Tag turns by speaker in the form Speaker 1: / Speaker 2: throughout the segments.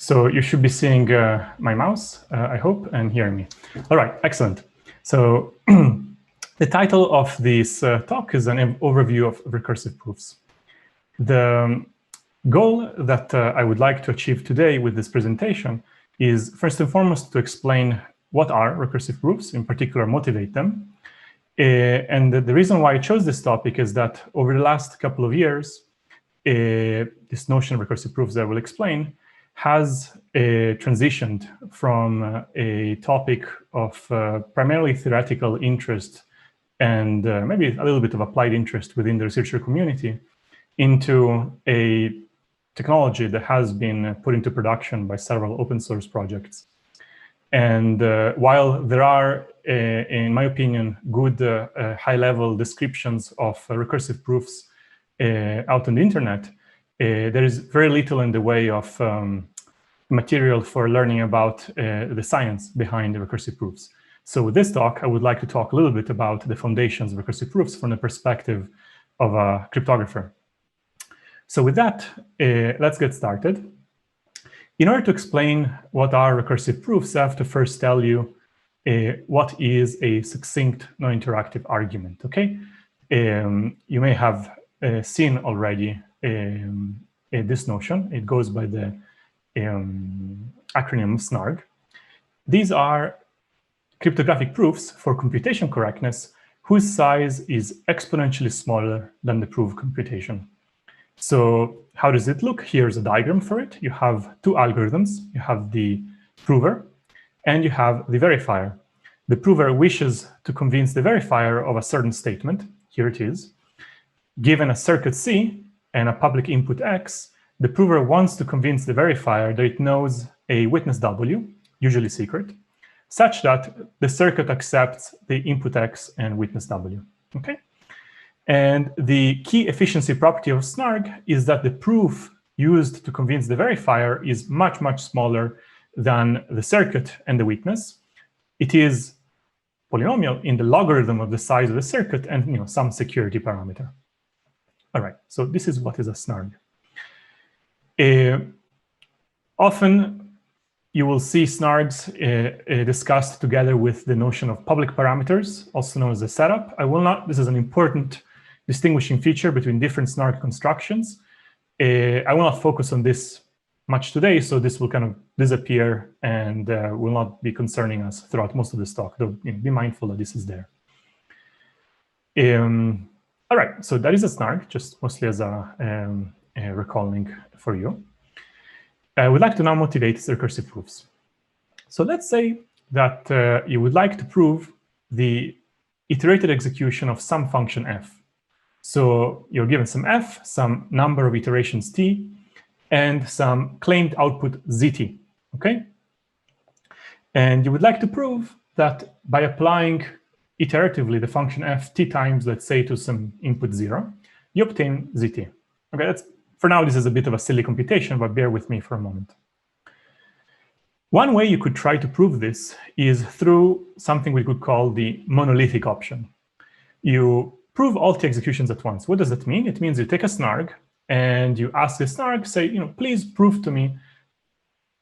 Speaker 1: So you should be seeing my mouse, I hope, and hearing me. All right, excellent. So the title of this talk is an overview of recursive proofs. The goal that I would like to achieve today with this presentation is first and foremost to explain what are recursive proofs, in particular motivate them. And the reason why I chose this topic is that over the last couple of years, this notion of recursive proofs that I will explain has transitioned from a topic of primarily theoretical interest and maybe a little bit of applied interest within the researcher community into a technology that has been put into production by several open source projects. And while there are, in my opinion, good high-level descriptions of recursive proofs out on the internet, there is very little in the way of material for learning about the science behind the recursive proofs. So with this talk, I would like to talk a little bit about the foundations of recursive proofs from the perspective of a cryptographer. So with that, let's get started. In order to explain what are recursive proofs, I have to first tell you what is a succinct non-interactive argument, okay? You may have seen already this notion. It goes by the acronym Snark. These are cryptographic proofs for computation correctness whose size is exponentially smaller than the proof computation. So how does it look? Here's a diagram for it. You have two algorithms. You have the prover and you have the verifier. The prover wishes to convince the verifier of a certain statement. Here it is. Given a circuit C and a public input X, the prover wants to convince the verifier that it knows a witness W, usually secret, such that the circuit accepts the input X and witness W, okay? And the key efficiency property of Snark is that the proof used to convince the verifier is much, much smaller than the circuit and the witness. It is polynomial in the logarithm of the size of the circuit and some security parameter. All right, so this is what is a Snark. Often you will see Snarks discussed together with the notion of public parameters, also known as a setup. I will not, this is an important distinguishing feature between different Snark constructions. I will not focus on this much today, so this will kind of disappear and will not be concerning us throughout most of this talk, though be mindful that this is there. All right, so that is a Snark, just mostly as a recalling for you. I would like to now motivate recursive proofs. So let's say that you would like to prove the iterated execution of some function f. So you're given some f, some number of iterations t, and some claimed output zt, okay? And you would like to prove that by applying iteratively the function f t times, let's say, to some input 0, you obtain zt. Okay, that's, for now, this is a bit of a silly computation, but bear with me for a moment. One way you could try to prove this is through something we could call the monolithic option. You prove all t executions at once. What does that mean? It means you take a Snark and you ask the Snark, say, please prove to me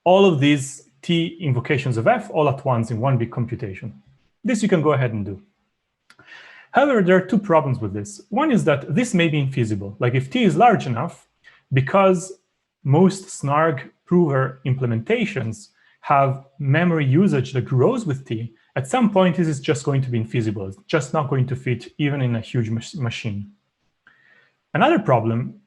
Speaker 1: all of these t invocations of f all at once in one big computation. This you can go ahead and do. However, there are two problems with this. One is that this may be infeasible. Like if t is large enough, because most Snark prover implementations have memory usage that grows with t, at some point this is just going to be infeasible. It's just not going to fit even in a huge machine. Another problem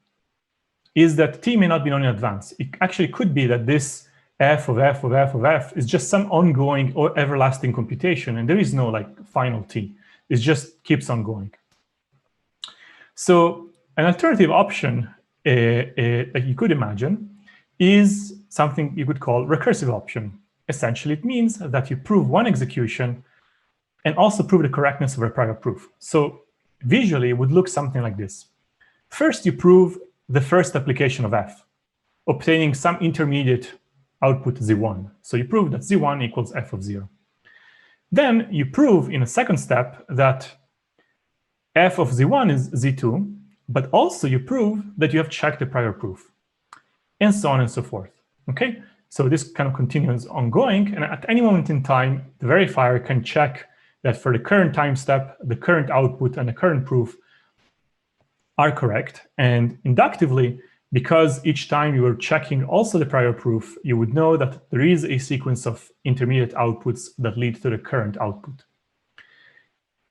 Speaker 1: is that t may not be known in advance. It actually could be that this f of f of f of f is just some ongoing or everlasting computation, and there is no final t. It just keeps on going. So an alternative option that you could imagine is something you could call recursive option. Essentially, it means that you prove one execution and also prove the correctness of a prior proof. So visually, it would look something like this. First, you prove the first application of f, obtaining some intermediate output z1. So you prove that z1 equals f of 0. Then you prove in a second step that f of z1 is z2, but also you prove that you have checked the prior proof, and so on and so forth. Okay, So this kind of continues ongoing. And at any moment in time, the verifier can check that for the current time step, the current output and the current proof are correct. And inductively, because each time you were checking also the prior proof, you would know that there is a sequence of intermediate outputs that lead to the current output.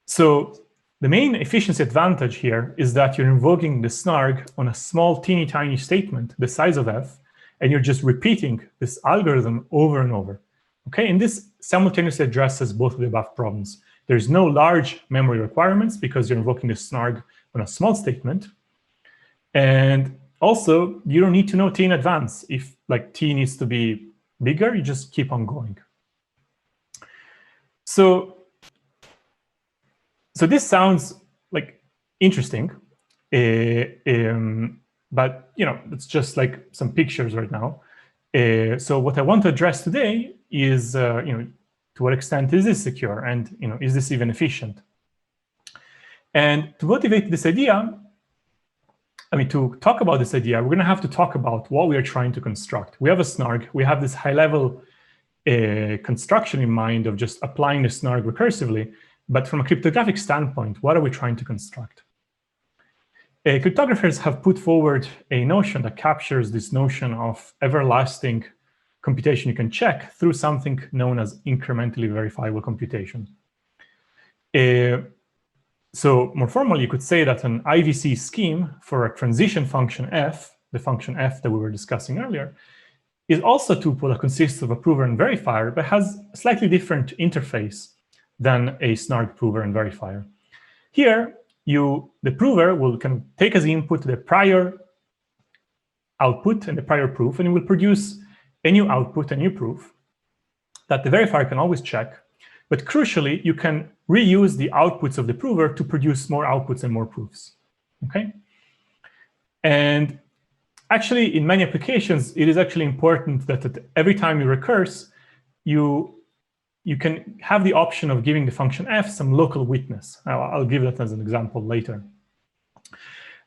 Speaker 1: So the main efficiency advantage here is that you're invoking the Snark on a small, teeny tiny statement, the size of f, and you're just repeating this algorithm over and over. Okay, and this simultaneously addresses both of the above problems. There's no large memory requirements because you're invoking the Snark on a small statement. And also, you don't need to know t in advance. If like t needs to be bigger, you just keep on going. So this sounds like interesting, but it's just like some pictures right now. So what I want to address today is, to what extent is this secure, and is this even efficient? And to motivate this idea, to talk about this idea, we're going to have to talk about what we are trying to construct. We have a Snark. We have this high-level construction in mind of just applying the Snark recursively. But from a cryptographic standpoint, what are we trying to construct? Cryptographers have put forward a notion that captures this notion of everlasting computation you can check through something known as incrementally verifiable computation. So more formally, you could say that an IVC scheme for a transition function f, the function f that we were discussing earlier, is also a tuple that consists of a prover and verifier, but has a slightly different interface than a Snark prover and verifier. Here, the prover will take as input the prior output and the prior proof, and it will produce a new output, a new proof that the verifier can always check. But crucially, you can reuse the outputs of the prover to produce more outputs and more proofs. Okay? And actually, in many applications, it is actually important that at every time you recurse, you can have the option of giving the function f some local witness. I'll give that as an example later.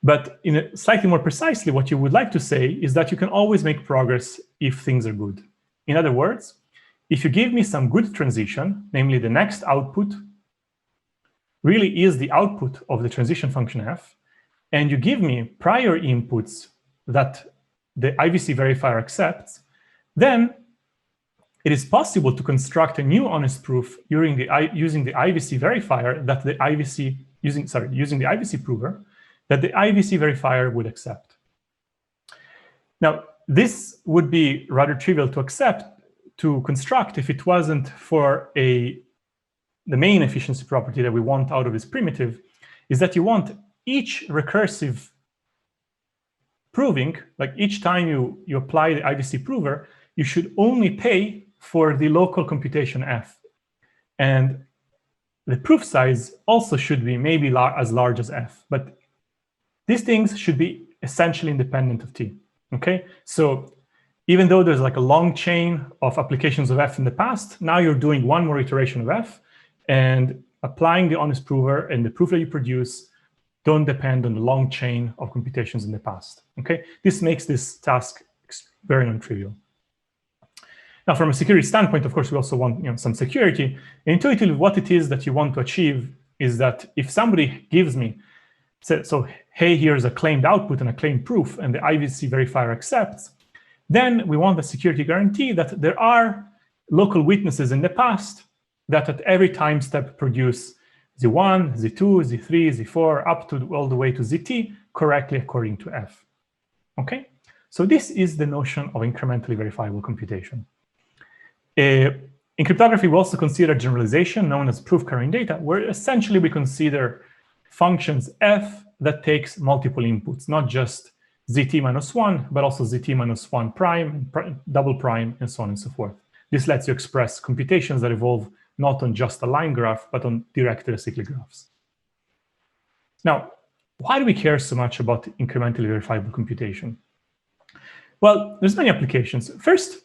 Speaker 1: But slightly more precisely, what you would like to say is that you can always make progress if things are good. In other words, if you give me some good transition, namely the next output really is the output of the transition function f, and you give me prior inputs that the IVC verifier accepts, then it is possible to construct a new honest proof using the IVC verifier that the IVC using the IVC prover that the IVC verifier would accept. Now, this would be rather trivial to construct if it wasn't for the main efficiency property that we want out of this primitive, is that you want each recursive proving, like each time you apply the IVC prover, you should only pay for the local computation f. And the proof size also should be maybe as large as f, but these things should be essentially independent of t, okay? So even though there's like a long chain of applications of f in the past, now you're doing one more iteration of f, and applying the honest prover and the proof that you produce don't depend on the long chain of computations in the past, okay? This makes this task very non-trivial. Now, from a security standpoint, of course, we also want some security. Intuitively, what it is that you want to achieve is that if somebody gives me, so hey, here's a claimed output and a claimed proof, and the IVC verifier accepts, then we want a security guarantee that there are local witnesses in the past that at every time step produce Z1, Z2, Z3, Z4, up to all the way to ZT correctly according to F. Okay, so this is the notion of incrementally verifiable computation. In cryptography, we also consider generalization known as proof carrying data, where essentially we consider functions f that takes multiple inputs, not just zt minus 1, but also zt minus 1 prime, double prime, and so on and so forth. This lets you express computations that evolve not on just a line graph, but on directed acyclic graphs. Now, why do we care so much about incrementally verifiable computation? Well, there's many applications. First,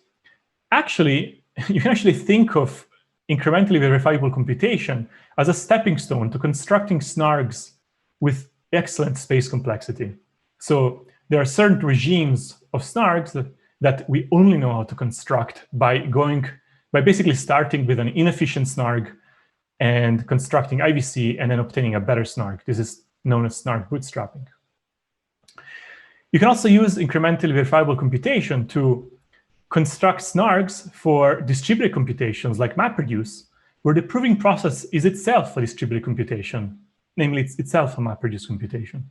Speaker 1: actually, you can actually think of incrementally verifiable computation as a stepping stone to constructing snarks with excellent space complexity. So there are certain regimes of snarks that we only know how to construct by basically starting with an inefficient snark and constructing IVC and then obtaining a better snark. This is known as snark bootstrapping. You can also use incrementally verifiable computation to construct snarks for distributed computations like MapReduce, where the proving process is itself a distributed computation, namely it's itself a MapReduce computation.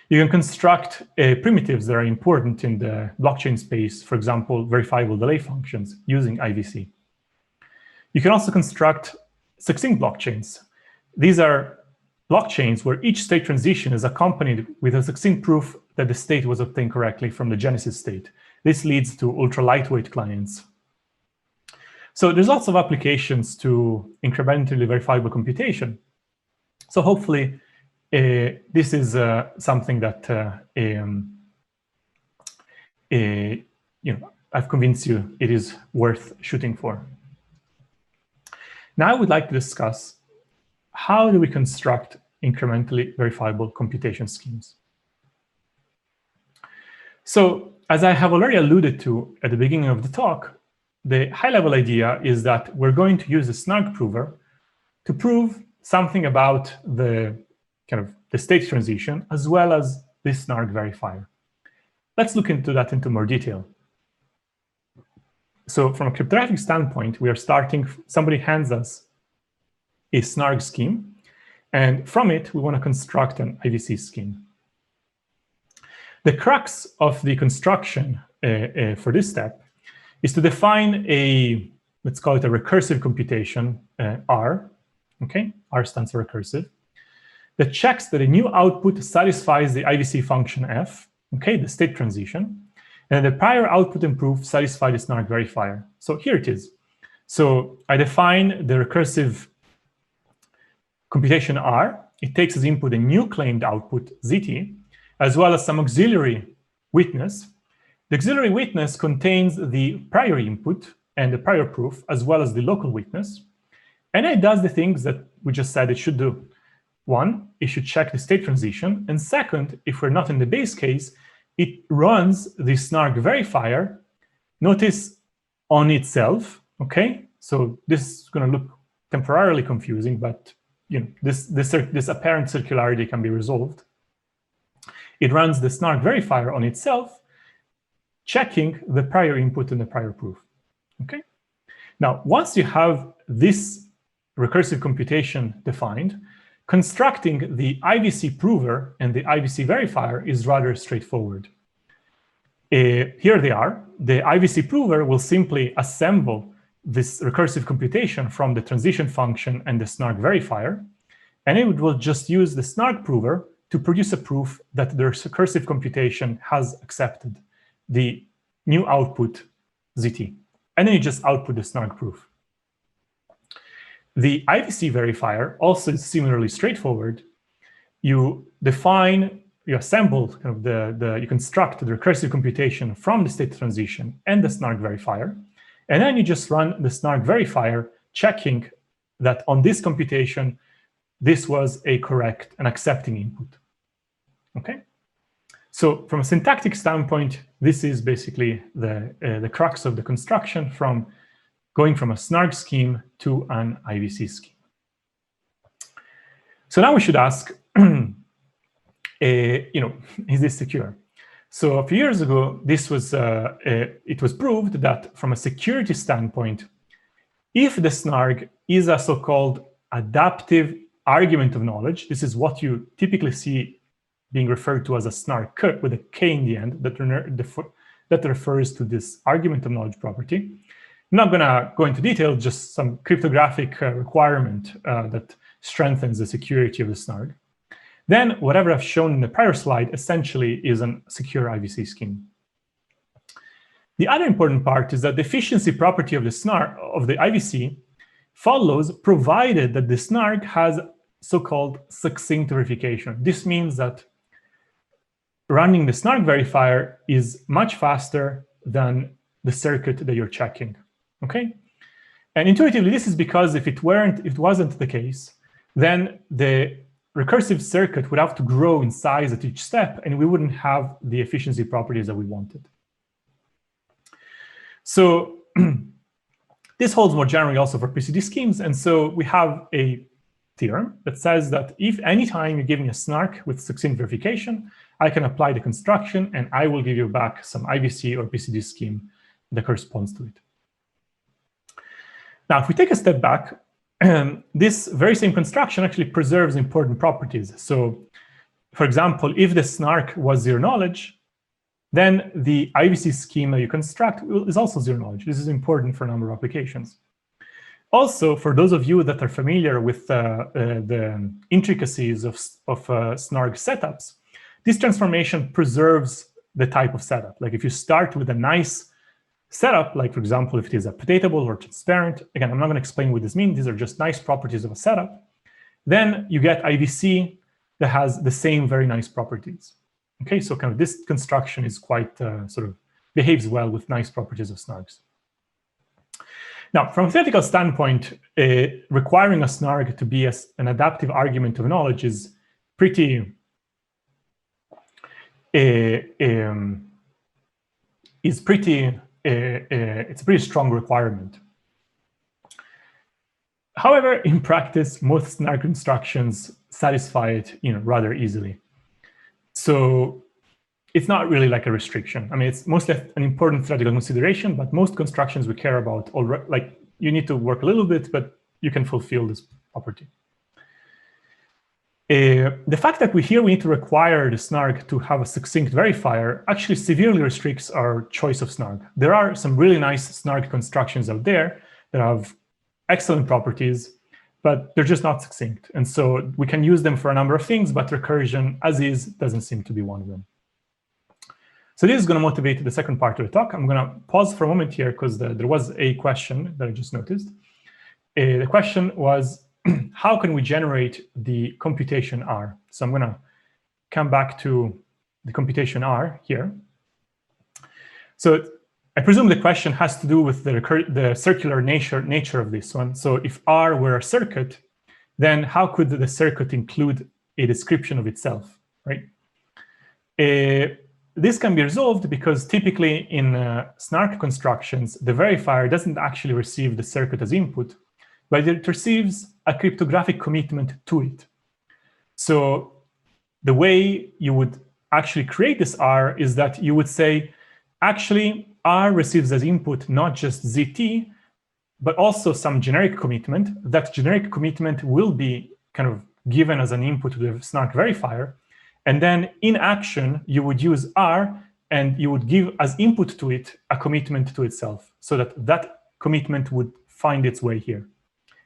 Speaker 1: You can construct primitives that are important in the blockchain space, for example, verifiable delay functions using IVC. You can also construct succinct blockchains. These are blockchains where each state transition is accompanied with a succinct proof that the state was obtained correctly from the genesis state. This leads to ultra lightweight clients. So there's lots of applications to incrementally verifiable computation. So hopefully this is something that I've convinced you it is worth shooting for. Now I would like to discuss how do we construct incrementally verifiable computation schemes. So as I have already alluded to at the beginning of the talk, the high-level idea is that we're going to use the snark prover to prove something about the state transition as well as the snark verifier. Let's look into that into more detail. So from a cryptographic standpoint, we are starting, somebody hands us a snark scheme, and from it, we want to construct an IVC scheme. The crux of the construction for this step is to define a, let's call it a recursive computation, R, okay? R stands for recursive, that checks that a new output satisfies the IVC function f, okay, the state transition, and the prior output and proof satisfy the snark verifier. So here it is. So I define the recursive computation R. It takes as input a new claimed output ZT, as well as some auxiliary witness. The auxiliary witness contains the prior input and the prior proof, as well as the local witness. And it does the things that we just said it should do. One, it should check the state transition. And second, if we're not in the base case, it runs the snark verifier, notice on itself, okay? So this is going to look temporarily confusing, but this apparent circularity can be resolved. It runs the snark verifier on itself, checking the prior input and the prior proof, okay? Now, once you have this recursive computation defined, constructing the IVC prover and the IVC verifier is rather straightforward. Here they are. The IVC prover will simply assemble this recursive computation from the transition function and the snark verifier, and it will just use the snark prover to produce a proof that the recursive computation has accepted the new output ZT. And then you just output the snark proof. The IVC verifier also is similarly straightforward. You assemble you construct the recursive computation from the state transition and the snark verifier, and then you just run the snark verifier, checking that on this computation, this was a correct and accepting input. Okay? So from a syntactic standpoint, this is basically the crux of the construction from going from a snark scheme to an IVC scheme. So now we should ask, is this secure? So a few years ago, it was proved that from a security standpoint, if the snark is a so-called adaptive argument of knowledge, this is what you typically see being referred to as a snark with a K in the end that refers to this argument of knowledge property. I'm not going to go into detail, just some cryptographic requirement that strengthens the security of the snark. Then whatever I've shown in the prior slide essentially is a secure IVC scheme. The other important part is that the efficiency property of the snark of the IVC follows provided that the snark has so-called succinct verification. This means that running the snark verifier is much faster than the circuit that you're checking. Okay? And intuitively, this is because if it wasn't the case, then the recursive circuit would have to grow in size at each step, and we wouldn't have the efficiency properties that we wanted. So this holds more generally also for PCD schemes. And so we have a theorem that says that if anytime you give me a snark with succinct verification, I can apply the construction and I will give you back some IVC or PCD scheme that corresponds to it. Now, if we take a step back, this very same construction actually preserves important properties. So, for example, if the snark was zero knowledge, then the IVC scheme that you construct is also zero knowledge. This is important for a number of applications. Also, for those of you that are familiar with the intricacies of Snark setups, this transformation preserves the type of setup. Like if you start with a nice setup, like for example, if it is updatable or transparent, again, I'm not going to explain what this means. These are just nice properties of a setup. Then you get IVC that has the same very nice properties. Okay, so kind of this construction is quite sort of behaves well with nice properties of snarks. Now, from a theoretical standpoint, requiring a snark to be an adaptive argument of knowledge is pretty it's a pretty strong requirement. However, in practice, most snark constructions satisfy it, rather easily. So it's not really like a restriction. I mean, it's mostly an important theoretical consideration, but most constructions we care about already, like you need to work a little bit, but you can fulfill this property. The fact that we need to require the snark to have a succinct verifier actually severely restricts our choice of snark. There are some really nice snark constructions out there that have excellent properties, but they're just not succinct. And so we can use them for a number of things, but recursion as is doesn't seem to be one of them. So this is going to motivate the second part of the talk. I'm going to pause for a moment here because there was a question that I just noticed. The question was, how can we generate the computation R? So I'm going to come back to the computation R here. So I presume the question has to do with the circular nature of this one. So if R were a circuit, then how could the circuit include a description of itself, right? This can be resolved because typically in snark constructions, the verifier doesn't actually receive the circuit as input, but it receives a cryptographic commitment to it. So the way you would actually create this R is that you would say, actually, R receives as input not just ZT, but also some generic commitment. That generic commitment will be kind of given as an input to the snark verifier. And then in action, you would use R and you would give as input to it a commitment to itself so that that commitment would find its way here.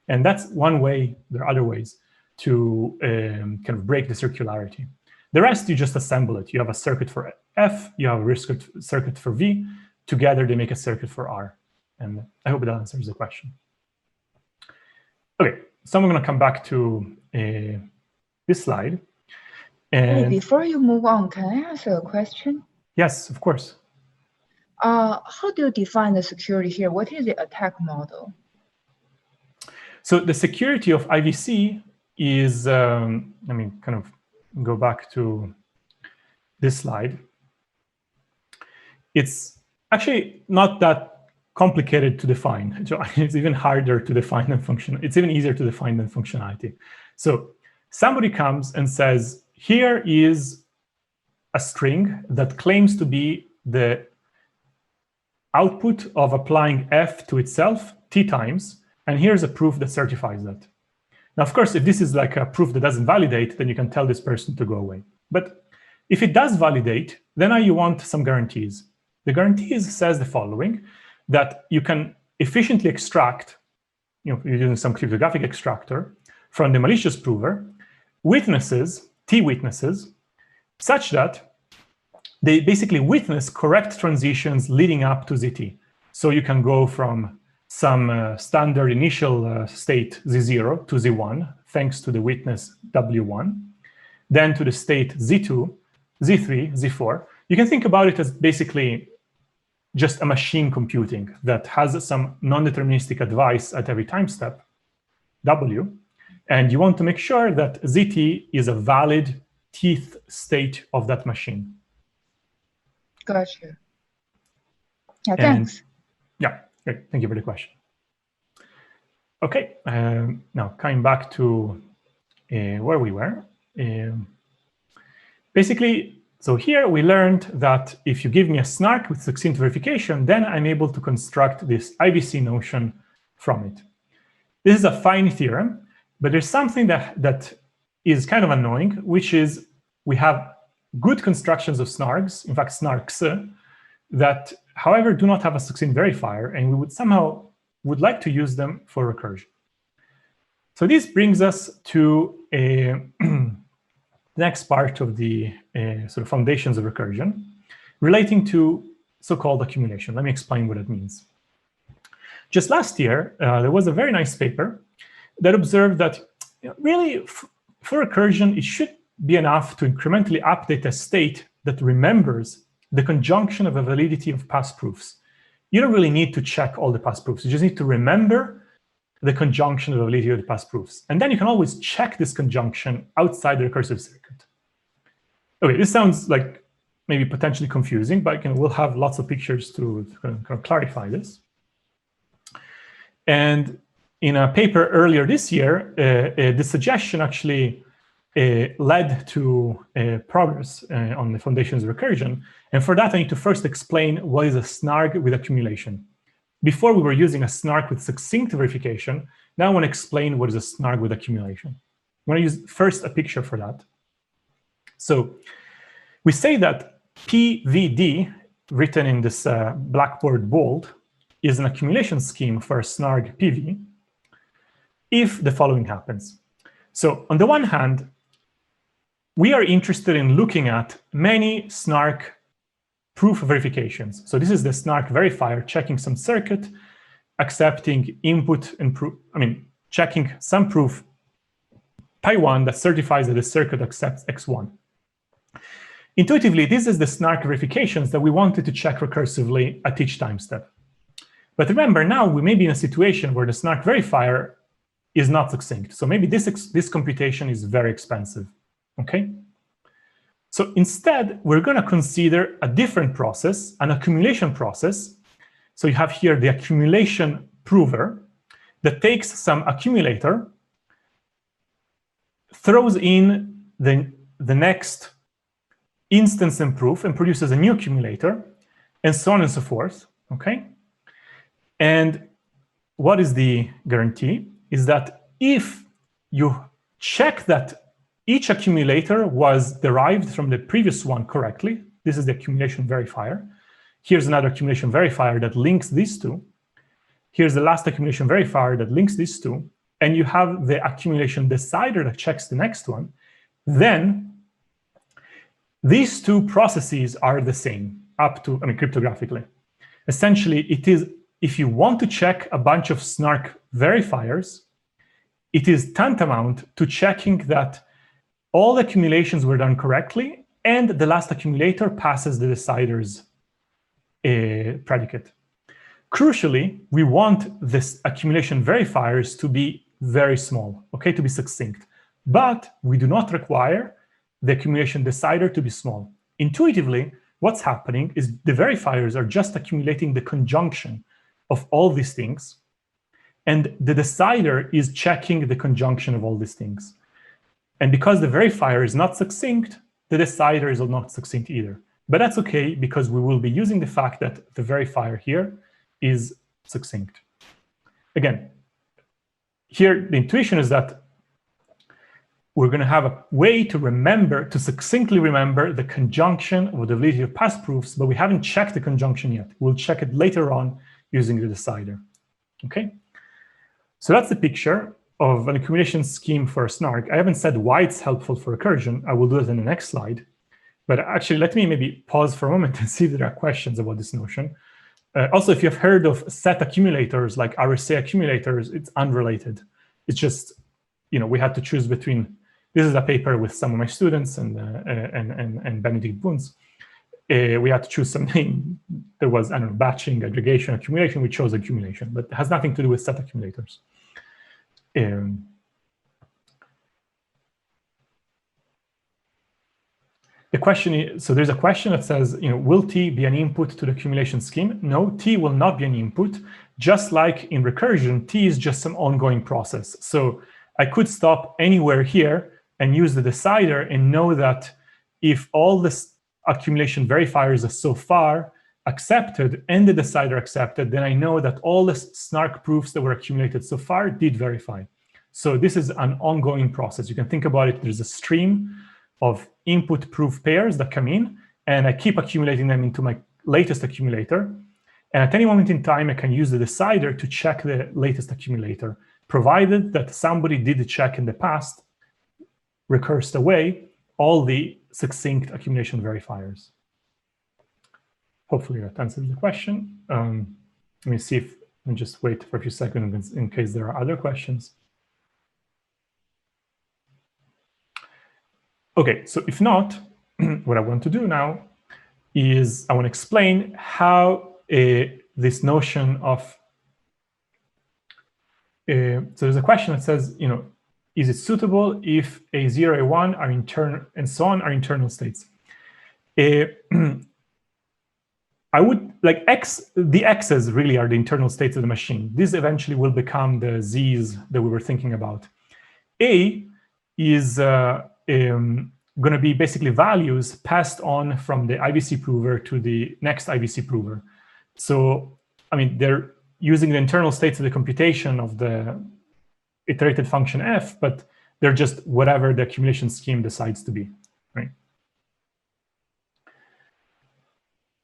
Speaker 1: And that's one way. There are other ways to kind of break the circularity. The rest, you just assemble it. You have a circuit for F, you have a circuit for V. Together, they make a circuit for R. And I hope that answers the question. Okay, so I'm going to come back to this slide. And
Speaker 2: before you move on, can I ask a question?
Speaker 1: Yes, of course.
Speaker 2: How do you define the security here? What is the attack model?
Speaker 1: So the security of IVC is, let me kind of go back to this slide. It's actually not that complicated to define. So it's even harder to define than function. It's even easier to define than functionality. So somebody comes and says, here is a string that claims to be the output of applying F to itself T times. And here's a proof that certifies that. Now, of course, if this is like a proof that doesn't validate, then you can tell this person to go away. But if it does validate, then you want some guarantees. The guarantees says the following, that you can efficiently extract, you're using some cryptographic extractor from the malicious prover, witnesses, T witnesses, such that they basically witness correct transitions leading up to ZT. So you can go from some standard initial state Z0 to Z1, thanks to the witness W1, then to the state Z2, Z3, Z4. You can think about it as basically just a machine computing that has some non-deterministic advice at every time step, W, and you want to make sure that ZT is a valid Tth state of that machine.
Speaker 2: Gotcha. Yeah, thanks.
Speaker 1: Yeah, great. Thank you for the question. Okay, now coming back to where we were. Basically, so here we learned that if you give me a snark with succinct verification, then I'm able to construct this IBC notion from it. This is a fine theorem, but there's something that is kind of annoying, which is we have good constructions of snarks, in fact, snarks, that, however, do not have a succinct verifier, and we would like to use them for recursion. So this brings us to the next part of the sort of foundations of recursion, relating to so-called accumulation. Let me explain what it means. Just last year, there was a very nice paper that observed that really for recursion, it should be enough to incrementally update a state that remembers the conjunction of a validity of past proofs. You don't really need to check all the past proofs. You just need to remember the conjunction of the validity of the past proofs. And then you can always check this conjunction outside the recursive circuit. Okay, this sounds like maybe potentially confusing, but we'll have lots of pictures to kind of clarify this. And in a paper earlier this year, the suggestion actually led to progress on the foundations of recursion. And for that, I need to first explain what is a snark with accumulation. Before we were using a snark with succinct verification. Now I want to explain what is a snark with accumulation. I want to use first a picture for that. So we say that PVD, written in this Blackboard bold, is an accumulation scheme for a snark PV if the following happens. So on the one hand, we are interested in looking at many snark proof verifications. So this is the snark verifier checking some circuit, accepting input and proof, checking some proof pi1 that certifies that the circuit accepts x1. Intuitively, this is the snark verifications that we wanted to check recursively at each time step. But remember, now we may be in a situation where the snark verifier is not succinct. So maybe this computation is very expensive, okay? So instead, we're going to consider a different process, an accumulation process. So you have here the accumulation prover that takes some accumulator, throws in the next instance and proof, and produces a new accumulator, and so on and so forth, okay? And what is the guarantee? Is that if you check that each accumulator was derived from the previous one correctly, this is the accumulation verifier. Here's another accumulation verifier that links these two. Here's the last accumulation verifier that links these two. And you have the accumulation decider that checks the next one. Then these two processes are the same up to, cryptographically. Essentially, it is, if you want to check a bunch of snark verifiers, it is tantamount to checking that all the accumulations were done correctly and the last accumulator passes the decider's predicate. Crucially, we want this accumulation verifiers to be very small, okay, to be succinct. But we do not require the accumulation decider to be small. Intuitively, what's happening is the verifiers are just accumulating the conjunction of all these things, and the decider is checking the conjunction of all these things. And because the verifier is not succinct, the decider is not succinct either. But that's okay, because we will be using the fact that the verifier here is succinct. Again, here the intuition is that we're going to have a way to remember, to succinctly remember the conjunction of the validity of past proofs, but we haven't checked the conjunction yet. We'll check it later on using the decider. Okay? So that's the picture of an accumulation scheme for a snark. I haven't said why it's helpful for recursion. I will do it in the next slide. But actually, let me maybe pause for a moment and see if there are questions about this notion. Also, if you've heard of set accumulators like RSA accumulators, it's unrelated. It's just, we had to choose between, this is a paper with some of my students and Benedict Bunz. We had to choose some name. There was, batching, aggregation, accumulation. We chose accumulation, but it has nothing to do with set accumulators. the question is, so there's a question that says, will T be an input to the accumulation scheme? No, T will not be an input. Just like in recursion, T is just some ongoing process. So I could stop anywhere here and use the decider and know that if all the accumulation verifiers are so far accepted and the decider accepted, then I know that all the Snark proofs that were accumulated so far did verify. So this is an ongoing process. You can think about it, there's a stream of input proof pairs that come in, and I keep accumulating them into my latest accumulator. And at any moment in time, I can use the decider to check the latest accumulator, provided that somebody did the check in the past, recursed away all the succinct accumulation verifiers. Hopefully that answers the question. Let me see if, let me just wait for a few seconds in case there are other questions. Okay, so if not, what I want to do now is I want to explain how this notion of, so there's a question that says, is it suitable if A0, A1 are internal and so on are internal states? I would like the X's really are the internal states of the machine. These eventually will become the Z's that we were thinking about. A is going to be basically values passed on from the IVC prover to the next IVC prover. So, I mean, they're using the internal states of the computation of the iterated function f, but they're just whatever the accumulation scheme decides to be, right?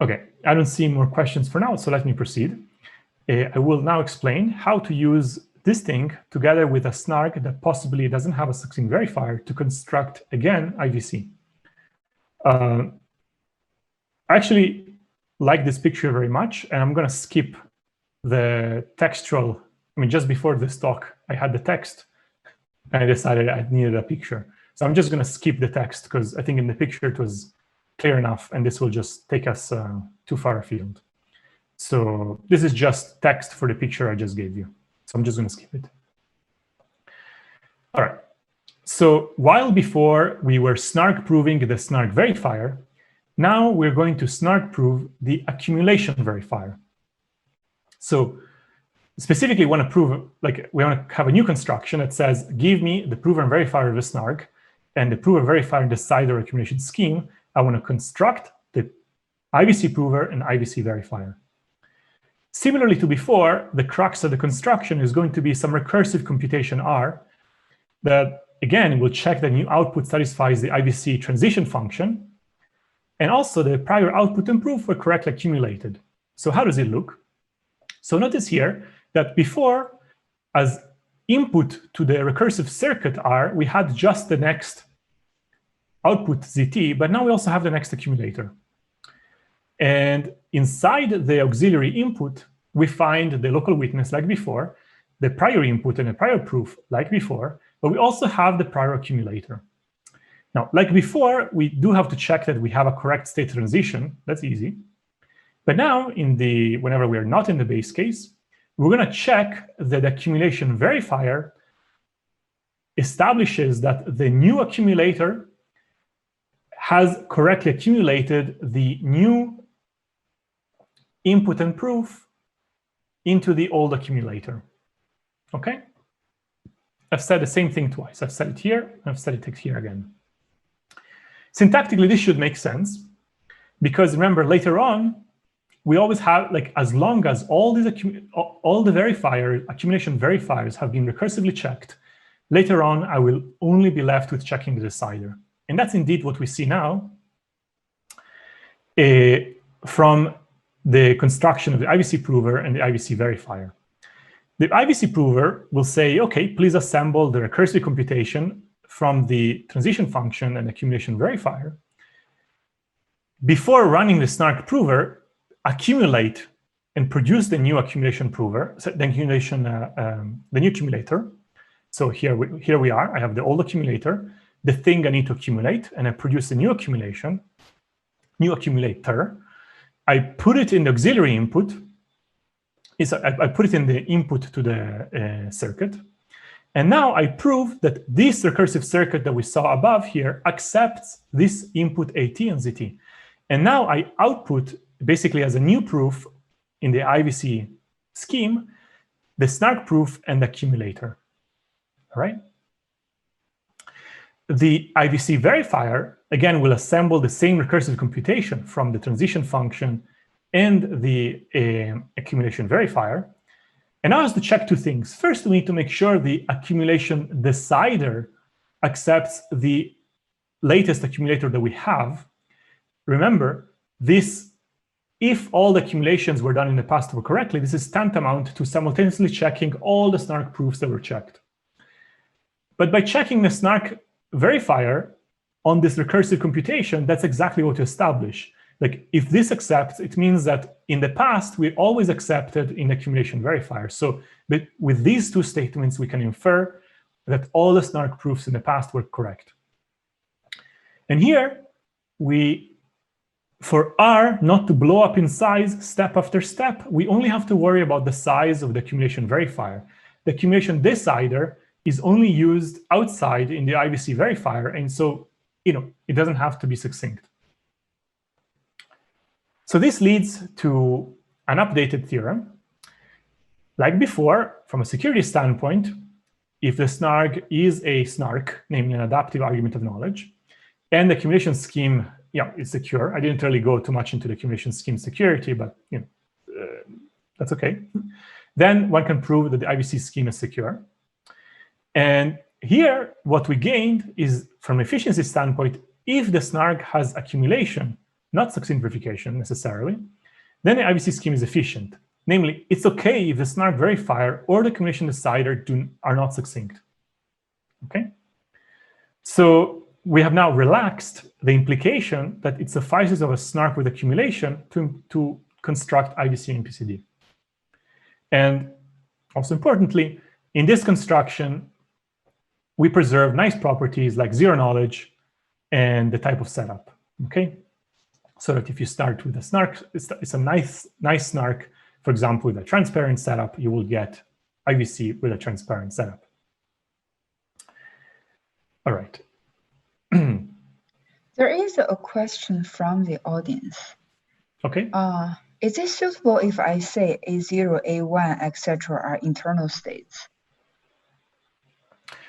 Speaker 1: Okay, I don't see more questions for now, so let me proceed. I will now explain how to use this thing together with a Snark that possibly doesn't have a succinct verifier to construct, again, IVC. I actually like this picture very much, and I'm going to skip the textual. I mean, just before this talk, I had the text, and I decided I needed a picture. So I'm just going to skip the text because I think in the picture it was clear enough, and this will just take us too far afield. So this is just text for the picture I just gave you. So I'm just going to skip it. All right. So while before we were Snark proving the Snark verifier, now we're going to Snark prove the accumulation verifier. So specifically, we want to prove, like, we want to have a new construction that says, give me the prover and verifier of the Snark and the prover verifier and decider accumulation scheme. I want to construct the IVC prover and IVC verifier. Similarly to before, the crux of the construction is going to be some recursive computation R that, again, will check that new output satisfies the IVC transition function, and also the prior output and proof were correctly accumulated. So how does it look? So notice here that before, as input to the recursive circuit R, we had just the next output ZT, but now we also have the next accumulator. And inside the auxiliary input, we find the local witness like before, the prior input and the prior proof like before, but we also have the prior accumulator. Now, like before, we do have to check that we have a correct state transition. That's easy. But now, whenever we are not in the base case, we're going to check that the accumulation verifier establishes that the new accumulator has correctly accumulated the new input and proof into the old accumulator. Okay? I've said the same thing twice. I've said it here, and I've said it here again. Syntactically, this should make sense, because remember, later on, we always have, like, as long as all the accumulation verifiers have been recursively checked, later on, I will only be left with checking the decider. And that's indeed what we see now from the construction of the IVC prover and the IVC verifier. The IVC prover will say, OK, please assemble the recursive computation from the transition function and accumulation verifier. Before running the Snark prover, accumulate and produce the new accumulation prover, so the new accumulator. So here we are. I have the old accumulator, the thing I need to accumulate, and I produce a new accumulator. I put it in the auxiliary input. I put it in the input to the circuit, And now I prove that this recursive circuit that we saw above here accepts this input AT and ZT. And now I output, basically as a new proof in the IVC scheme, the Snark proof and the accumulator. All right? The IVC verifier, again, will assemble the same recursive computation from the transition function and the accumulation verifier. And now I have to check two things. First, we need to make sure the accumulation decider accepts the latest accumulator that we have. Remember, this, if all the accumulations were done in the past were correctly, this is tantamount to simultaneously checking all the Snark proofs that were checked. But by checking the Snark verifier on this recursive computation, that's exactly what to establish. Like, if this accepts, it means that in the past, we always accepted in the accumulation verifier. So but with these two statements, we can infer that all the Snark proofs in the past were correct. And here, for R not to blow up in size step after step, we only have to worry about the size of the accumulation verifier. The accumulation decider is only used outside in the IVC verifier, and so it doesn't have to be succinct. So this leads to an updated theorem. Like before, from a security standpoint, if the Snark is a Snark, namely an adaptive argument of knowledge, and the accumulation scheme is secure. I didn't really go too much into the accumulation scheme security, but that's okay. Then one can prove that the IVC scheme is secure. And here, what we gained is, from an efficiency standpoint, if the Snark has accumulation, not succinct verification necessarily, then the IVC scheme is efficient. Namely, it's okay if the Snark verifier or the accumulation decider are not succinct. Okay? So we have now relaxed the implication that it suffices of a Snark with accumulation to construct IVC and PCD. And also importantly, in this construction, we preserve nice properties like zero knowledge and the type of setup, okay? So that if you start with a Snark, it's a nice Snark, for example, with a transparent setup, you will get IVC with a transparent setup. All right.
Speaker 2: There is a question from the audience.
Speaker 1: Okay.
Speaker 2: Is it suitable if I say A0, A1, etc. are internal states?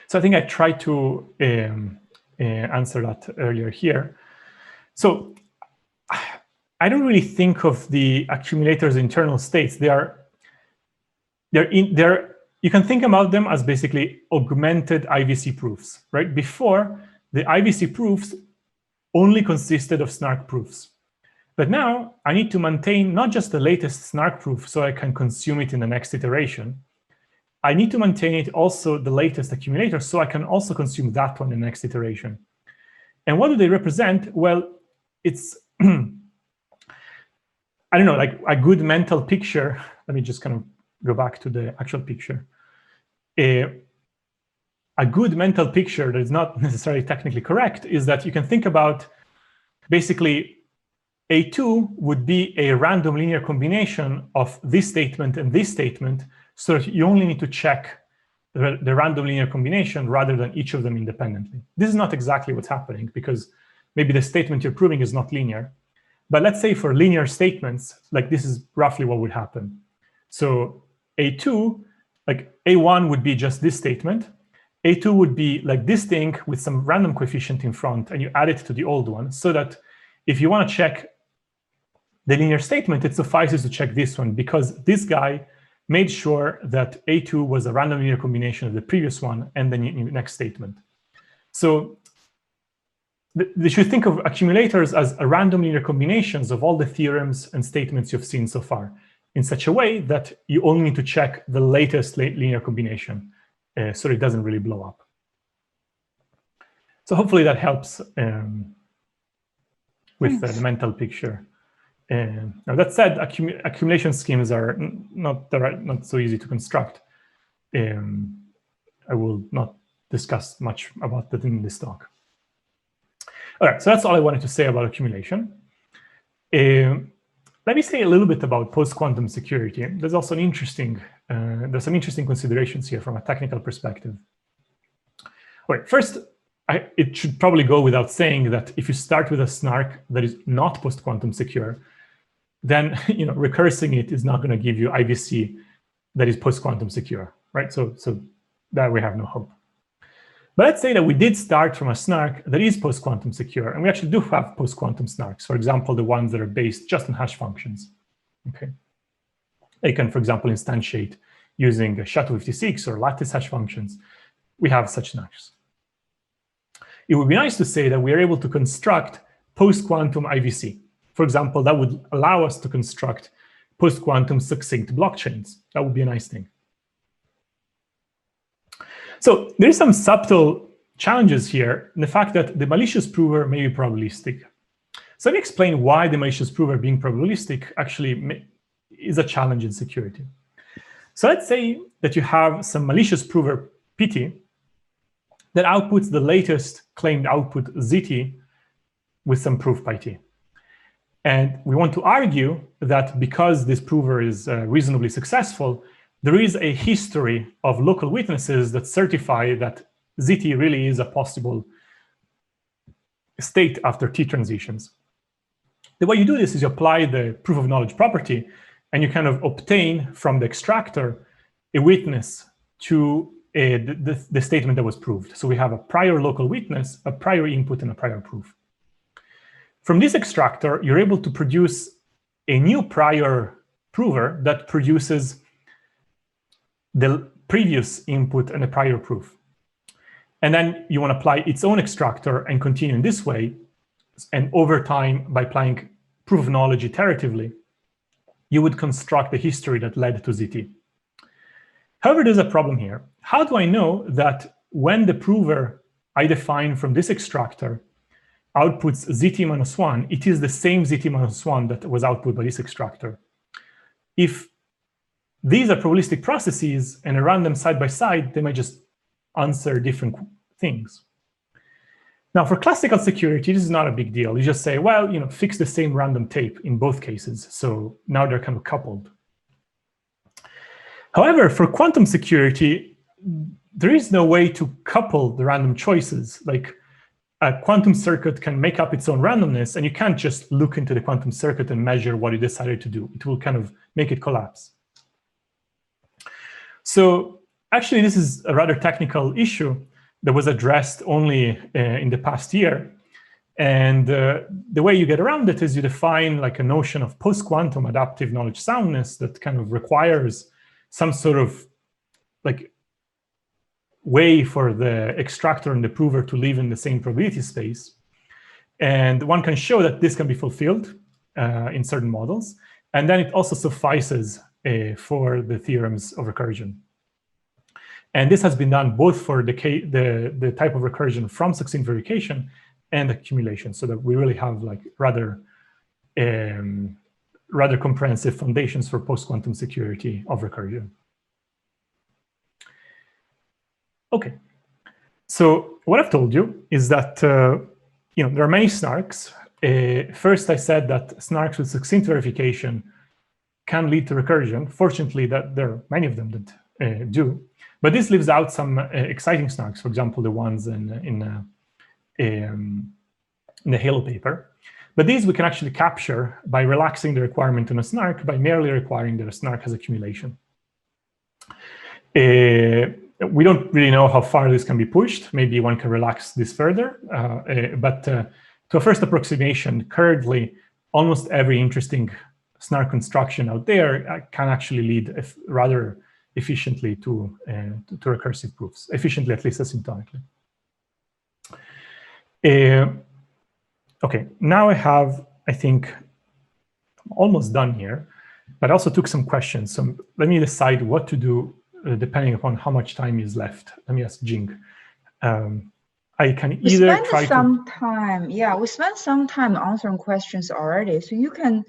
Speaker 1: So I think I tried to answer that earlier here. So I don't really think of the accumulators internal states. You can think about them as basically augmented IVC proofs, right? Before, the IVC proofs only consisted of Snark proofs. But now I need to maintain not just the latest Snark proof so I can consume it in the next iteration. I need to maintain it also the latest accumulator so I can also consume that one in the next iteration. And what do they represent? Well, it's, I don't know, like a good mental picture. Let me just kind of go back to the actual picture. A good mental picture that is not necessarily technically correct is that you can think about basically A2 would be a random linear combination of this statement and this statement, so that you only need to check the random linear combination rather than each of them independently. This is not exactly what's happening because maybe the statement you're proving is not linear. But let's say for linear statements, like this is roughly what would happen. So A2, like A1 would be just this statement. A2 would be like this thing with some random coefficient in front, and you add it to the old one so that if you want to check the linear statement, it suffices to check this one because this guy made sure that A2 was a random linear combination of the previous one and the next statement. So they should think of accumulators as a random linear combinations of all the theorems and statements you've seen so far in such a way that you only need to check the latest linear combination so it doesn't really blow up. So hopefully that helps with the mental picture. Now that said, accumulation schemes are not so easy to construct. I will not discuss much about that in this talk. All right, so that's all I wanted to say about accumulation. Let me say a little bit about post-quantum security. There's also an interesting, there's some interesting considerations here from a technical perspective. Wait, first, it should probably go without saying that if you start with a Snark that is not post-quantum secure, then recursing it is not going to give you IVC that is post-quantum secure, right? So that we have no hope. But let's say that we did start from a Snark that is post-quantum secure, and we actually do have post-quantum Snarks, for example, the ones that are based just on hash functions. Okay, they can, for example, instantiate using SHA-256 or lattice hash functions. We have such Snarks. It would be nice to say that we are able to construct post-quantum IVC. For example, that would allow us to construct post-quantum succinct blockchains. That would be a nice thing. So there's some subtle challenges here in the fact that the malicious prover may be probabilistic. So let me explain why the malicious prover being probabilistic actually is a challenge in security. So let's say that you have some malicious prover PT that outputs the latest claimed output ZT with some proof by T. And we want to argue that because this prover is reasonably successful, there is a history of local witnesses that certify that ZT really is a possible state after T transitions. The way you do this is you apply the proof of knowledge property, and you kind of obtain from the extractor a witness to the statement that was proved. So we have a prior local witness, a prior input, and a prior proof. From this extractor, you're able to produce a new prior prover that produces the previous input and the prior proof. And then you want to apply its own extractor and continue in this way. And over time, by applying proof of knowledge iteratively, you would construct the history that led to ZT. However, there's a problem here. How do I know that when the prover I define from this extractor outputs ZT-1, it is the same ZT-1 that was output by this extractor? If these are probabilistic processes and I run them side by side, they might just answer different things. Now, for classical security, this is not a big deal. You just say, well, fix the same random tape in both cases. So now they're kind of coupled. However, for quantum security, there is no way to couple the random choices. Like a quantum circuit can make up its own randomness, and you can't just look into the quantum circuit and measure what it decided to do. It will kind of make it collapse. So actually, this is a rather technical issue that was addressed only in the past year. And the way you get around it is you define like a notion of post-quantum adaptive knowledge soundness that kind of requires some sort of like way for the extractor and the prover to live in the same probability space. And one can show that this can be fulfilled in certain models. And then it also suffices for the theorems of recursion. And this has been done both for the type of recursion from succinct verification and accumulation, so that we really have like rather comprehensive foundations for post-quantum security of recursion. Okay, so what I've told you is that there are many Snarks. First, I said that Snarks with succinct verification can lead to recursion. Fortunately, that there are many of them that do. But this leaves out some exciting Snarks, for example, the ones in the Halo paper. But these we can actually capture by relaxing the requirement on a Snark by merely requiring that a Snark has accumulation. We don't really know how far this can be pushed. Maybe one can relax this further. But to a first approximation, currently, almost every interesting Snark construction out there can actually lead rather efficiently to recursive proofs, efficiently at least asymptotically. Okay, now I think, I'm almost done here, but I also took some questions. So let me decide what to do depending upon how much time is left. Let me ask Jing. I can either try to...
Speaker 2: Yeah, we spent some time answering questions already, so you can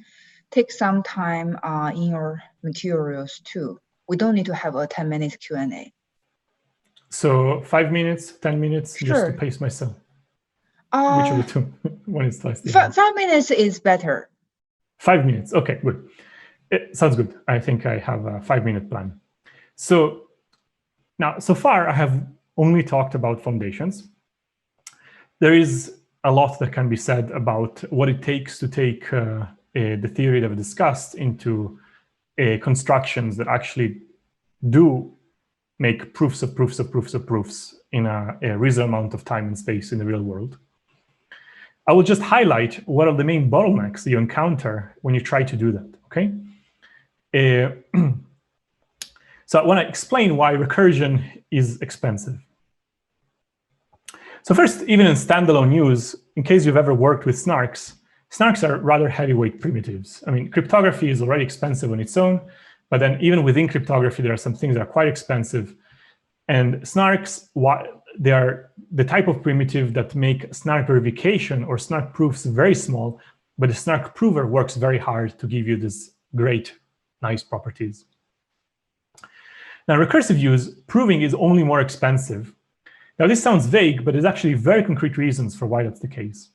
Speaker 2: take some time in your materials too. We don't need to have a 10-minute Q&A.
Speaker 1: So 5 minutes, 10 minutes,
Speaker 2: sure.
Speaker 1: Just to pace myself. Which of the two? When it's last.
Speaker 2: 5 minutes is better.
Speaker 1: 5 minutes. Okay, good. It sounds good. I think I have a 5-minute plan. So now, so far, I have only talked about foundations. There is a lot that can be said about what it takes to take the theory that we discussed into constructions that actually do make proofs of proofs of proofs of proofs in a reasonable amount of time and space in the real world. I will just highlight what are the main bottlenecks that you encounter when you try to do that, okay? So I want to explain why recursion is expensive. So first, even in standalone use, in case you've ever worked with Snarks, Snarks are rather heavyweight primitives. I mean, cryptography is already expensive on its own, but then even within cryptography, there are some things that are quite expensive. And Snarks, they are the type of primitive that make Snark verification or Snark proofs very small, but the Snark prover works very hard to give you these great, nice properties. Now, recursive use, proving is only more expensive. Now, this sounds vague, but there's actually very concrete reasons for why that's the case.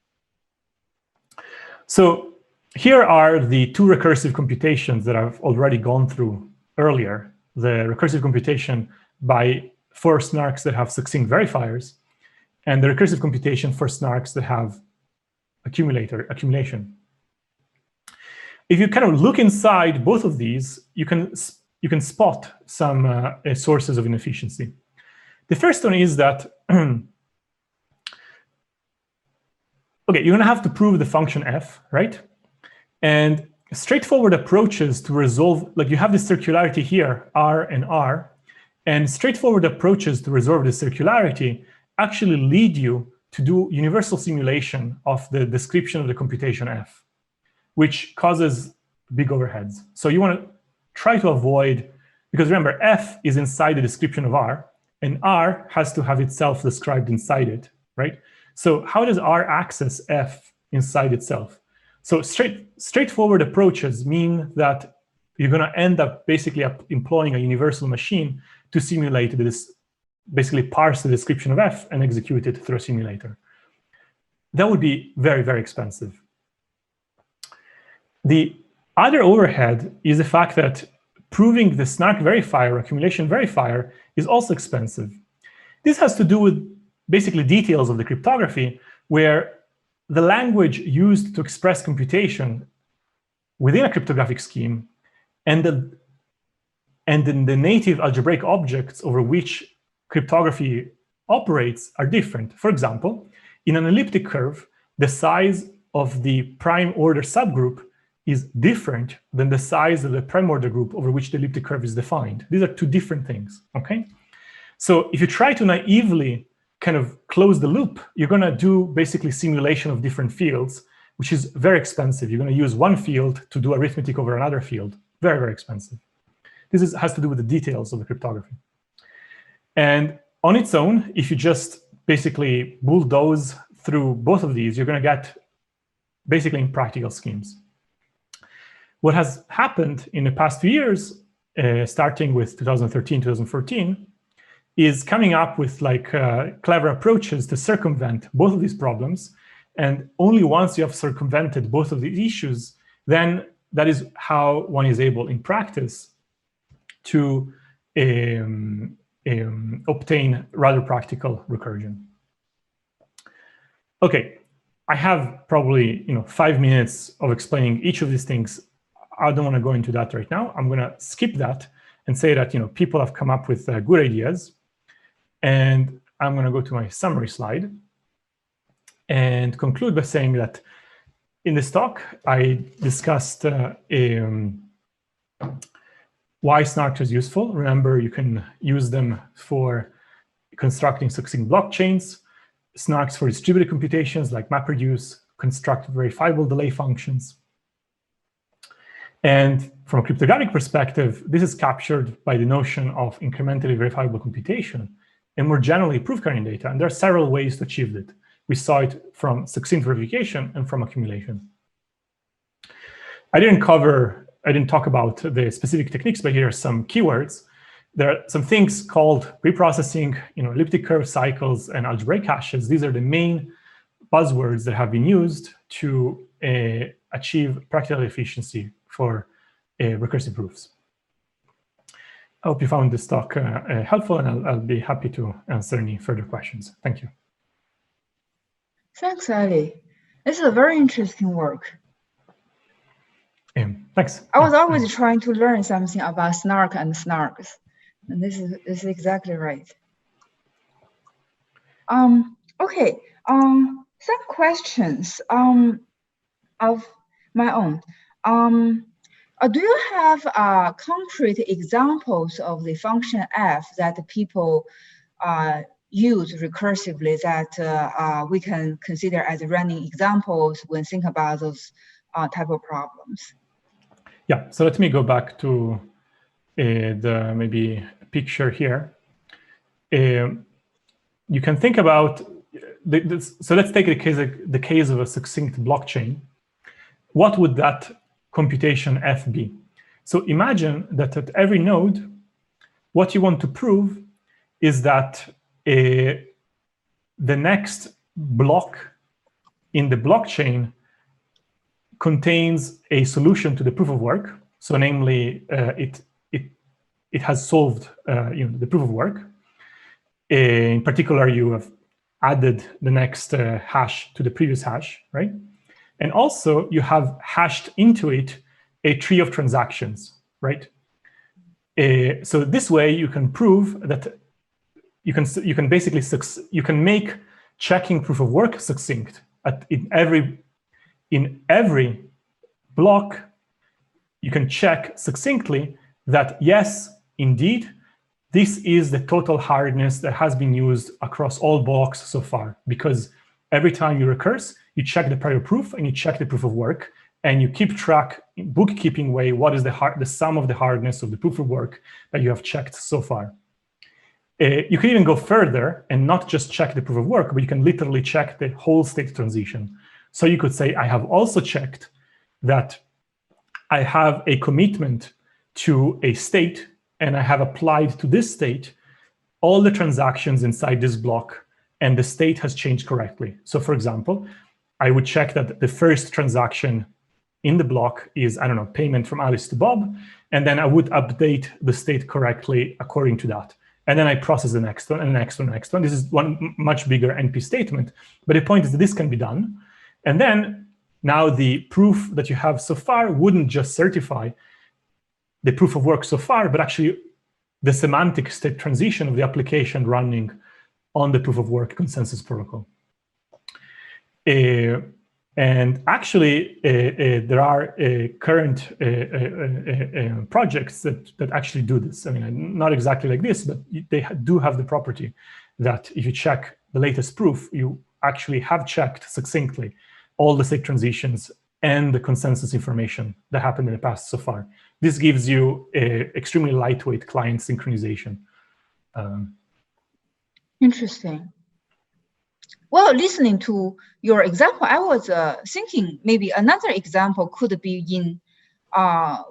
Speaker 1: So here are the two recursive computations that I've already gone through earlier. The recursive computation for Snarks that have succinct verifiers, and the recursive computation for Snarks that have accumulation. If you kind of look inside both of these, you can spot some sources of inefficiency. The first one is that, okay, you're going to have to prove the function f, right? And straightforward approaches to resolve, like you have this circularity here, r and r, and straightforward approaches to resolve the circularity actually lead you to do universal simulation of the description of the computation f, which causes big overheads. So you want to try to avoid, because remember, f is inside the description of r, and r has to have itself described inside it, right? So how does r access f inside itself? So straightforward approaches mean that you're going to end up basically employing a universal machine to simulate this, basically parse the description of f and execute it through a simulator. That would be very, very expensive. The other overhead is the fact that proving the Snark verifier or accumulation verifier is also expensive. This has to do with basically details of the cryptography, where the language used to express computation within a cryptographic scheme and then the native algebraic objects over which cryptography operates are different. For example, in an elliptic curve, the size of the prime order subgroup is different than the size of the prime order group over which the elliptic curve is defined. These are two different things, okay? So if you try to naively kind of close the loop, you're going to do basically simulation of different fields, which is very expensive. You're going to use one field to do arithmetic over another field. Very, very expensive. This has to do with the details of the cryptography. And on its own, if you just basically bulldoze through both of these, you're going to get basically impractical schemes. What has happened in the past few years, starting with 2013, 2014, is coming up with like clever approaches to circumvent both of these problems. And only once you have circumvented both of these issues, then that is how one is able in practice to obtain rather practical recursion. Okay, I have probably 5 minutes of explaining each of these things. I don't want to go into that right now. I'm going to skip that and say that people have come up with good ideas. And I'm going to go to my summary slide and conclude by saying that in this talk, I discussed why Snarks is useful. Remember, you can use them for constructing succinct blockchains, Snarks for distributed computations like MapReduce, construct verifiable delay functions. And from a cryptographic perspective, this is captured by the notion of incrementally verifiable computation and more generally proof carrying data. And there are several ways to achieve it. We saw it from succinct verification and from accumulation. I didn't talk about the specific techniques, but here are some keywords. There are some things called reprocessing, elliptic curve cycles and algebraic hashes. These are the main buzzwords that have been used to achieve practical efficiency for recursive proofs. I hope you found this talk helpful, and I'll be happy to answer any further questions. Thank you.
Speaker 2: Thanks, Ali. This is a very interesting work.
Speaker 1: Thanks.
Speaker 2: I was always trying to learn something about Snark and Snarks, and this is exactly right. Okay. Some questions of my own. Do you have concrete examples of the function f that people use recursively that we can consider as running examples when think about those type of problems?
Speaker 1: Yeah, so let me go back to the maybe picture here. You can think about so let's take the case of a succinct blockchain. What would that computation f be? So imagine that at every node, what you want to prove is that the next block in the blockchain contains a solution to the proof of work. So namely, it has solved the proof of work. In particular, you have added the next hash to the previous hash, right? And also you have hashed into it a tree of transactions, right? So this way you can prove that you can basically make checking proof of work succinct. In every block, you can check succinctly that yes, indeed, this is the total hardness that has been used across all blocks so far, because every time you recurse, you check the prior proof and you check the proof of work, and you keep track in bookkeeping way what is the sum of the hardness of the proof of work that you have checked so far. You can even go further and not just check the proof of work, but you can literally check the whole state transition. So you could say, I have also checked that I have a commitment to a state, and I have applied to this state all the transactions inside this block, and the state has changed correctly. So for example, I would check that the first transaction in the block is, I don't know, payment from Alice to Bob, and then I would update the state correctly according to that. And then I process the next one, and the next one, and the next one. This is one much bigger NP statement, but the point is that this can be done. And then now the proof that you have so far wouldn't just certify the proof of work so far, but actually the semantic state transition of the application running on the proof of work consensus protocol. And actually, there are current projects that actually do this. I mean, not exactly like this, but they do have the property that if you check the latest proof, you actually have checked succinctly all the state transitions and the consensus information that happened in the past so far. This gives you extremely lightweight client synchronization.
Speaker 2: Interesting. Well, listening to your example, I was thinking maybe another example could be in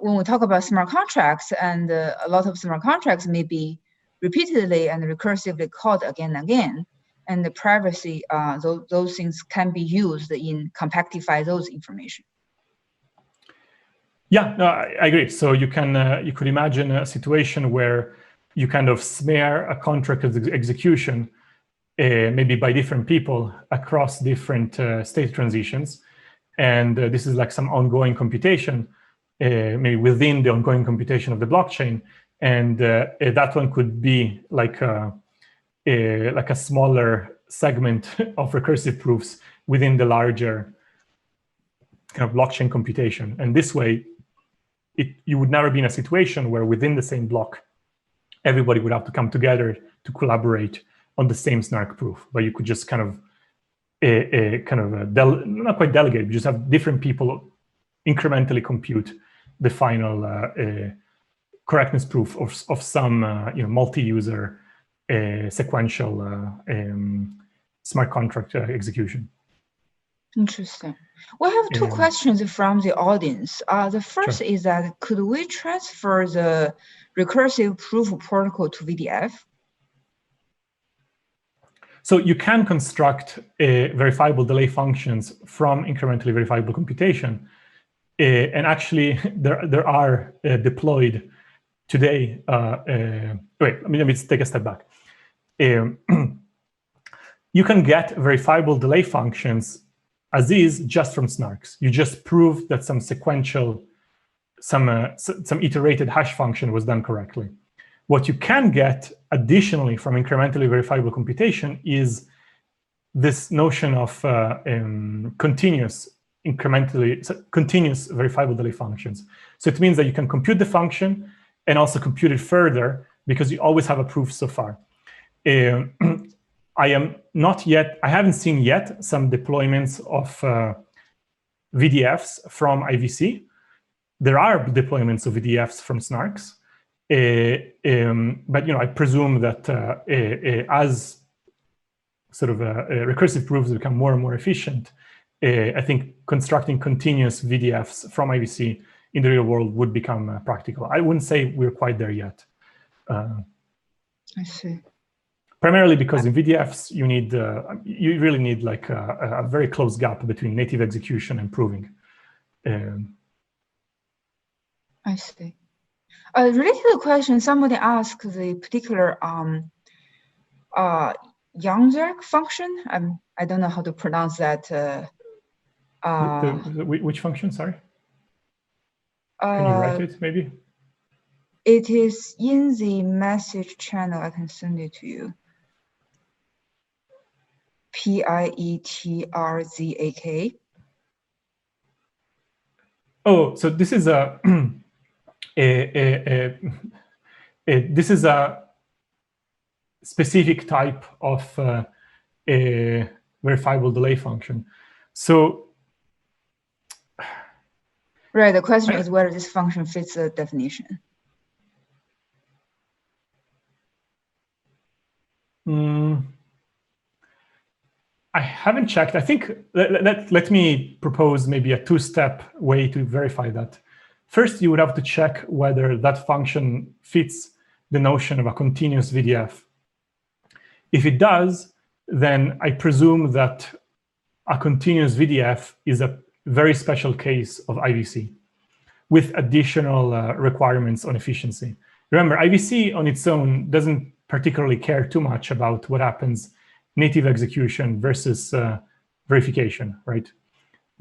Speaker 2: when we talk about smart contracts, and a lot of smart contracts may be repeatedly and recursively called again and again, and the privacy, those things can be used in compactify those information.
Speaker 1: Yeah, no, I agree. So you could imagine a situation where you kind of smear a contract execution maybe by different people across different state transitions. And this is like some ongoing computation, maybe within the ongoing computation of the blockchain. And that one could be like a smaller segment of recursive proofs within the larger kind of blockchain computation. And this way, you would never be in a situation where within the same block, everybody would have to come together to collaborate on the same Snark proof, but you could just kind of not quite delegate, but just have different people incrementally compute the final correctness proof of some multi-user sequential smart contract execution.
Speaker 2: Interesting. We have two questions from the audience. The first is that could we transfer the recursive proof protocol to VDF?
Speaker 1: So you can construct verifiable delay functions from incrementally verifiable computation, and actually there are deployed today, let me take a step back. You can get verifiable delay functions as is just from Snarks. You just prove that some sequential, some iterated hash function was done correctly. What you can get additionally from incrementally verifiable computation is this notion of continuous verifiable delay functions. So it means that you can compute the function and also compute it further because you always have a proof so far. I haven't seen yet some deployments of VDFs from IVC. There are deployments of VDFs from Snarks, but I presume that as sort of recursive proofs become more and more efficient, I think constructing continuous VDFs from IVC in the real world would become practical. I wouldn't say we're quite there yet.
Speaker 2: I see.
Speaker 1: Primarily because in VDFs you really need like a very close gap between native execution and proving.
Speaker 2: I see. Related to the question, somebody asked the particular Youngzerk function. I don't know how to pronounce that.
Speaker 1: Which function? Sorry. Can you write it maybe?
Speaker 2: It is in the message channel. I can send it to you. Pietrzak.
Speaker 1: Oh, so this is this is a specific type of a verifiable delay function. So,
Speaker 2: right. The question is whether this function fits the definition.
Speaker 1: I haven't checked. I think let me propose maybe a two-step way to verify that. First, you would have to check whether that function fits the notion of a continuous VDF. If it does, then I presume that a continuous VDF is a very special case of IVC with additional requirements on efficiency. Remember, IVC on its own doesn't particularly care too much about what happens native execution versus verification, right?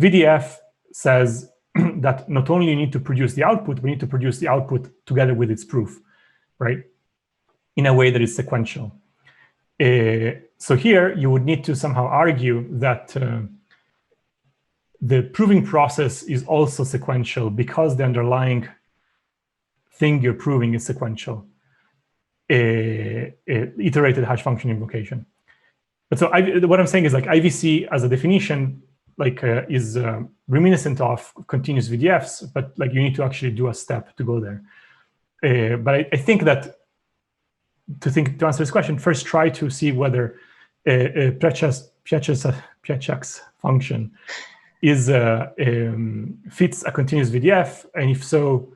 Speaker 1: VDF says that not only you need to produce the output, we need to produce the output together with its proof, right? In a way that is sequential. So here you would need to somehow argue that the proving process is also sequential because the underlying thing you're proving is sequential. Iterated hash function invocation. But so what I'm saying is like IVC as a definition is reminiscent of continuous VDFs, but like you need to actually do a step to go there. But I think that to answer this question, first try to see whether Pietrzak's function is fits a continuous VDF, and if so,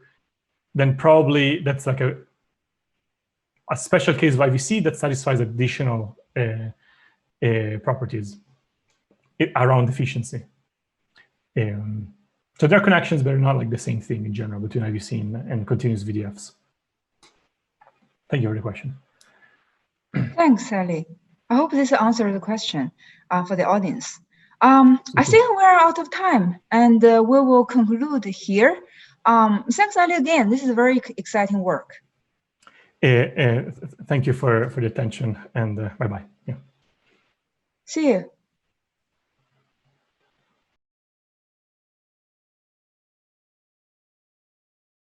Speaker 1: then probably that's like a special case of IVC that satisfies additional properties around efficiency. So there are connections, but they're not like the same thing in general between IVC and continuous VDFs. Thank you for the question.
Speaker 2: Thanks, Sally. I hope this answers the question for the audience. I think we're out of time, and we will conclude here. Thanks, Sally, again. This is very exciting work.
Speaker 1: Thank you for the attention, and bye-bye. Yeah.
Speaker 2: See you.